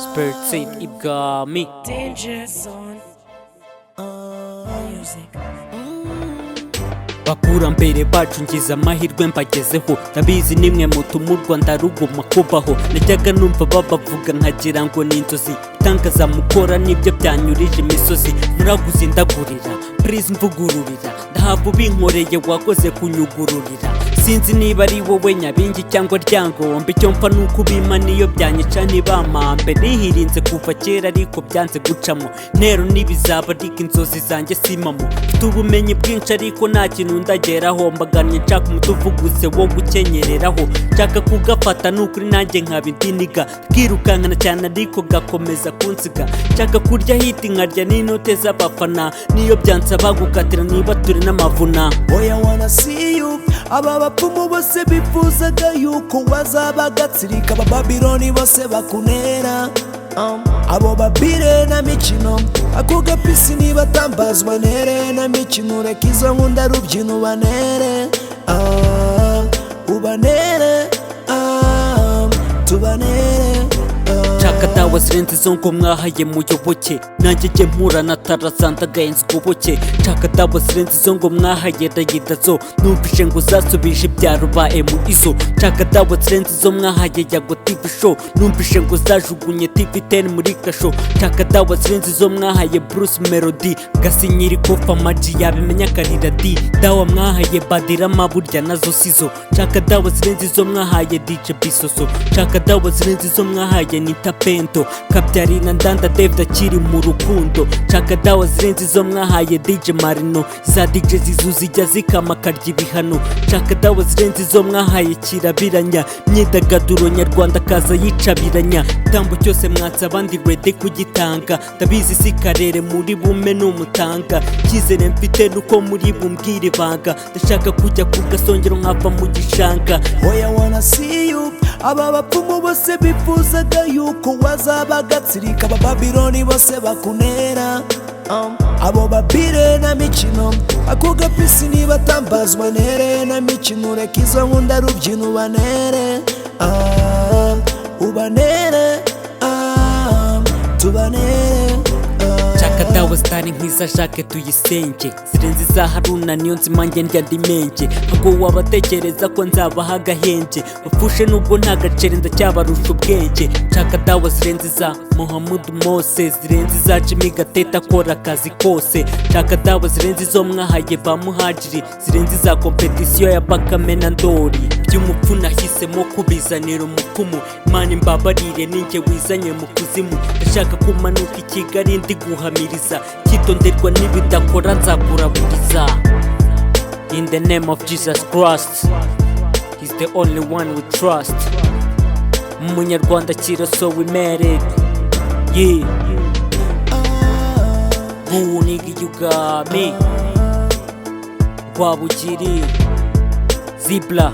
Spirit Seed ibwami Danger zone. Music. bakurambere bacu ngize amahirwe mbagezeho ndabizi nimwe mutuma u Rwanda ruguma kubaho najyaga numva babavuga nkagira ngo ni inzozi itangaza mukora nibyo byanyurije imisozi muraguze ndagurira please mvugururira ndahabwa ubinkoreye wakoze kunyugururira sinzi niba ari wowe nyabingi cyangwa ryangombe icyo mpfa nuko ubima niyo byanyica ntibamambe nihirinze kuva kera ariko byanze gucamo nero nibizaba ariko inzozi zanjye simamo mfite ubumenyi bwinshi ariko nta kintu ndageraho mbaganye nshaka umuti uvuguse wo gukenyereraho nshaka kugafata nukuri nanjye nkaba indiniga twirukankana cyane ariko gakomeza kunsiga nshaka kurya hiti nkarya n'inote z'abafana niyo byansaba gukatira niba turi n'amavuna Oya wanna see you aba bapfumu bose bifuzaga yuko wazaba gatsirika aba Babiloni bose bakunera abo babire na mikino ako gapisi nibatambazwa nere na mikino reka izo nkunda rubyino ubanere ubanere tubanere nshaka dawa zirenze izo ngo mwahaye muyoboke nanjye jye mpura na tarazandagaye nzgoboke nshaka dawa zirenze izo ngo mwahaye rayidazo numvishe ngo zasubije ibyaro ba emu izo nshaka dawa zirenze izo mwahaye yago tv show numvishe ngo zajugunye tv 10 muri kasho nshaka dawa zirenze izo mwahaye Bruce Melody gasinyiri kofa maji yabimenya karira di dawa mwahaye badirama burya nazo sizo nshaka dawa zirenze izo mwahaye DJ Bisoso nshaka dawa zirenze izo mwahaye Nita Pento Kabyarina Ndanda David akiri mu rukundo nshaka dawa zirenze izo mwahaye DJ Marino za DJ zizu zijya zikama karya ibihano nshaka dawa zirenze izo mwahaye kirabiranya myidagaduro nyarwanda kaza yicabiranya tambo cyose mwatsa abandi ready kugitanga ndabizi si karere muri bume n'umutanga cyizere mfite nuko muri bumbwire ibanga ndashaka kujya ku gasongero nkava mu gishanga Oya wanna see you aba bapfumu bose bifuzaga yuko wazaba gatsirika aba Babiloni bose bakunera abo babire na mikino ako gapisi nibatambazwa nere na mikino reka izo nkunda rubyino ubanere ubanere tubanere nshaka dawa zitari nk'iza Jacques tuyisenge zirenze iza Haruna niyo nzima njye ndya ndimenge ntabwo wabatekereza ko nzabaha agahenge bapfushe nubwo nta gaceri ndacyabarusha ubwenge nshaka dawa zirenze iza Mohamed Mose zirenze iza Jimmy Gatete akora akazi kose nshaka dawa zirenze izo mwahaye ba Muhajiri zirenze iza kompetisiyo ya Bakame na Ndori by'umupfu nahisemo kubizanira umupfumu Imana imbabarire ninjye wizanye mu kuzimu ndashaka kumanuka i Kigali ndi guhamiriza kitonderwa n'ibidakora nzakuraburiza in the name of Jesus Christ he's the only one we trust umunyarwanda Kiroso we made it yeah boo nigga you got me Rwabugiri Zibla